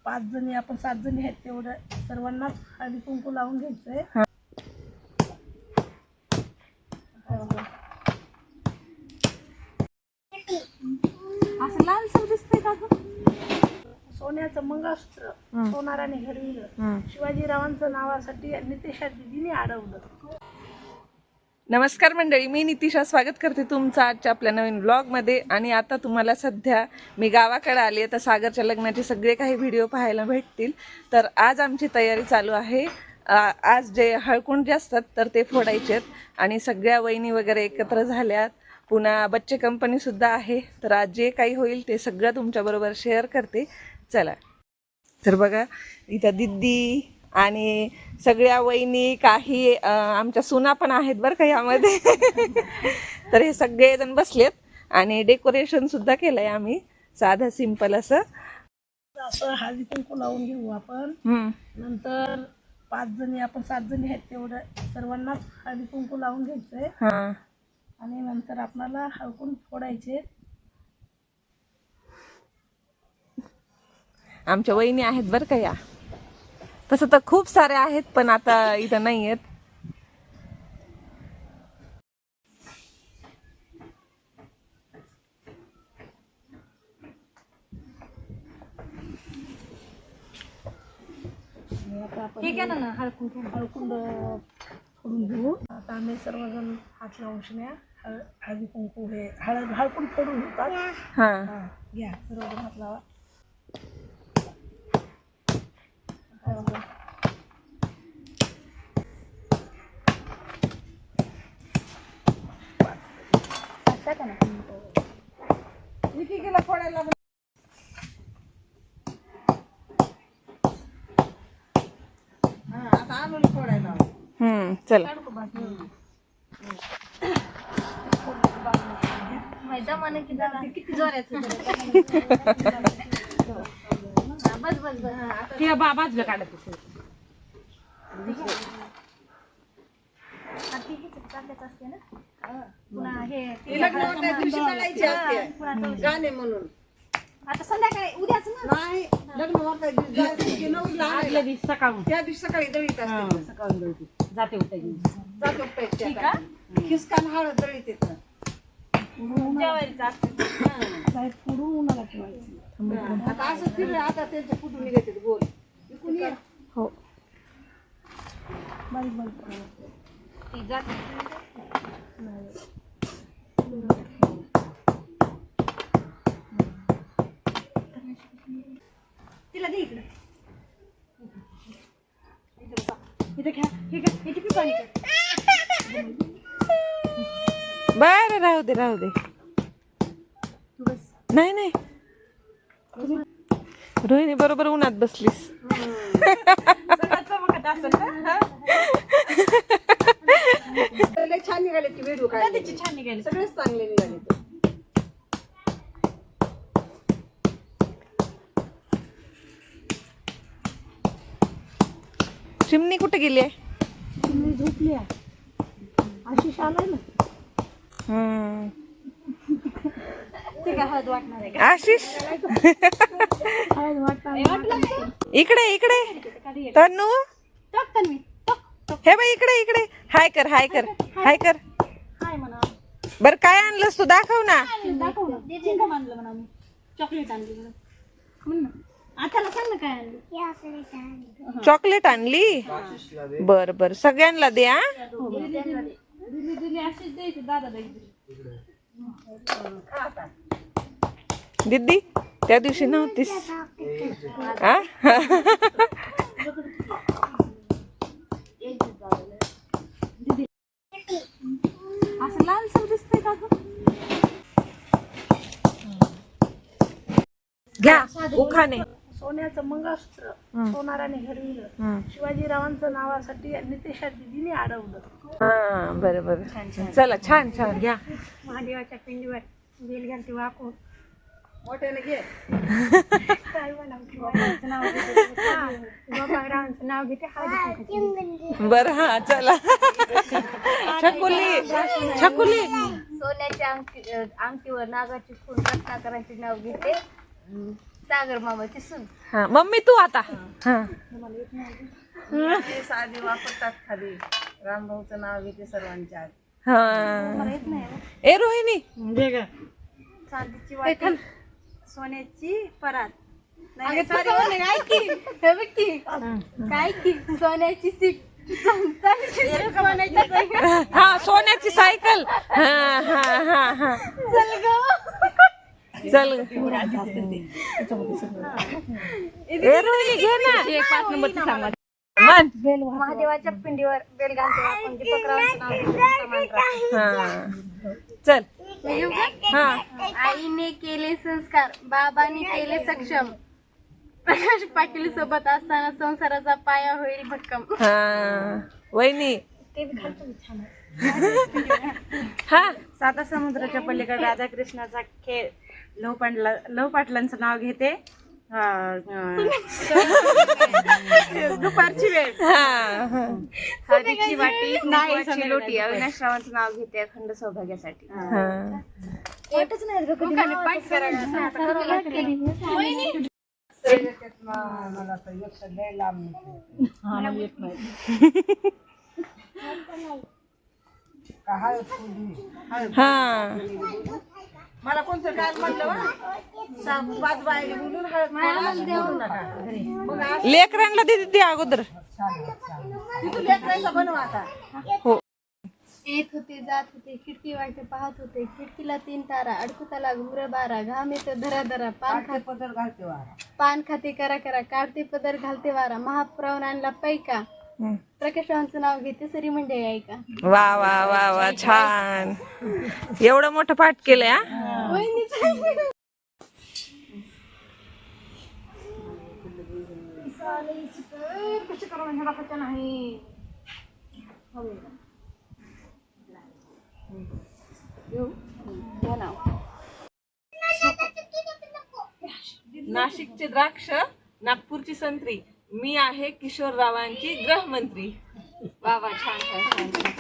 5 जणी आपण 7 जणी आहेत तेवढं सर्वांनाच हळदी कुंकू लावून घ्यायचंय. असं लालसर दिसतंय का गं? सोन्याचं मंगळसूत्र सोनाराने घडविलं, शिवाजीरावांचं नावासाठी नितेशा दिदीने अडवलं. नमस्कार मंडळी, मी नितिशा स्वागत करते तुमचं आजच्या आपल्या नवीन ब्लॉगमध्ये. आणि आता तुम्हाला सध्या मी गावाकडे आली आहे, तर सागरच्या लग्नाचे सगळे काही व्हिडिओ पाहायला भेटतील. तर आज आमची तयारी चालू आहे. आज जे हळकुंड जे असतात तर ते फोडायचे आहेत आणि सगळ्या वहिनी वगैरे एकत्र झाल्यात. पुन्हा बच्चे कंपनीसुद्धा आहे. तर आज जे काही होईल ते सगळं तुमच्याबरोबर शेअर करते. चला. तर बघा इथं दिदी आणि सगळ्या वहिनी, काही आमच्या सुना पण आहेत बरं का यामध्ये. तर हे सगळेजण बसलेत आणि डेकोरेशन सुद्धा केलंय आम्ही साधं सिंपल असं. हळदी कुंकू लावून घेऊ आपण. नंतर 5 जणी आपण 7 जणी आहेत तेवढं सर्वांनाच हळदी कुंकू लावून घ्यायचंय आणि नंतर आपल्याला हळकुंड फोडायचे. आमच्या वहिनी आहेत बरं का या. तसं तर खूप सारे आहेत पण आता इथं नाही आहेत. आता आपण हळकुंड फोडून घेऊ. आता आम्ही सर्वजण हात लावून हळदी कुंकू हे हळकुंड फोडून घेतात. घ्या सर्वजण हात लावा. चला. किती जोरात बाजूला काढत असते ना. पुन्हा हे गाणे म्हणून आता संध्याकाळी उद्याच नाही लग्न आदल्या दिवशी सकाळून त्या दिवशी सकाळी दळीत असते. सकाळून जाते खिसकान हळद दळीत येतं. जेवायचं असतं. फोडून उन्हाला ठेवायचं. आता असं फिरलं आता त्यांचे फुटून निघायचे गोल. हो बारीक बारीक ती जाते. तिला दे इकडे. इथे घ्या. हे घ्या. हे किती पाणी बरं राहू दे राहू दे. नाही नाही रोहिणी बरोबर उन्हात बसलीस. छान निघाले ती व्हिडिओ काढायची. छान निघाले. सगळेच चांगले निघाले. चिमणी कुठे गेली आहे? चिमणी झोपली आहे. आशिष आलाय ना. ते काय हळद वाटणार आहे का? आशिष हळद वाटणार. इकडे इकडे तन्नू टाकतो मी. हे बाई इकडे इकडे. हाय कर हाय कर हाय कर. हाय म्हणा. बर काय आणलंस तू? दाखव ना. दाखव ना. चिंगम आणलं म्हणा मी. चॉकलेट आणली म्हणा. म्हण ना. आताला सांग ना काय आणलं. चॉकलेट आणली. बर बर सगळ्यांना दे. दिली अशीच द्यायची. दादा द्यायची. दीदी त्या दिवशी नव्हतीस. असं लालसर दिसतंय का गं? घ्या उखाणे. सोन्याचं मंगळसूत्र सोनाराने घडविलं, शिवाजीरावांचं नावासाठी नितेशा दिदीने अडवलं. बरं बरं. चला छान छान घ्या. महादेवाच्या पिंडीवर बेल घालते वाकून. मोठ्याने घे. काय बाबांचं नाव घेते. बरं हा चला. छकुली छकुली. सोन्याच्या अंगठीवर नागाची खून रत्नाकरांचे नाव घेते. सागर मामाची सून. हा मम्मी तू आता. हा साधी वापरतात खाली. रामभाऊचं नाव घेते सर्वांच्या आत. हा ए रोहिणी चांदीची वाटी, सोन्याची परात. काय की सोन्याची सीट, हा सोन्याची सायकल. हा हा हा हा चल ए रोहिणी घे ना. 5 नंबरची सांगा. मन महादेवाच्या पिंडीवर बेल घालतो आपण. दीपकरावांचं नाव घेतो, तुमचा मंत्र. हा चल. हा आईने केले संस्कार, बाबांनी केले सक्षम. प्रकाश पाटील सोबत असताना संसाराचा पाया होईल भक्कम. हा वहिनी. हा साता समुद्राच्या पलीकडे राधाकृष्णाचा खेळ. लव पाटलांचं नाव घेते. दुपारची वेळ. हळदीची वाटी, कुंकवाची लोटी. अविनाश रावांचं नाव घेते अखंड सौभाग्यासाठी. हा मला कोणतं काय म्हणलं 5 बायले बोलून हळद बोलू नका. मग लेकरांना दे दे अगोदर. तिथून लेकरायचा बनवा आता. हो येत होते जात होते, खिडकी वाटे पाहत होते. खिडकीला 3 तारा, अडकुताला घुंगर बारा. घाम येतो धरा धरा, पदर घालते वारा. पान खाते करा करा. काढते पदर घालते वारा. महाप्रवन आणला पैका. प्रकाशरावांचं नाव घेते सरी मंडळी ऐका. वा वा वा वा छान. एवढं मोठं पाठ केलंय. नाशिकचे द्राक्ष, नागपूरची संत्री. मी आहे किशोररावांची गृहमंत्री. वा वा छान छान छान.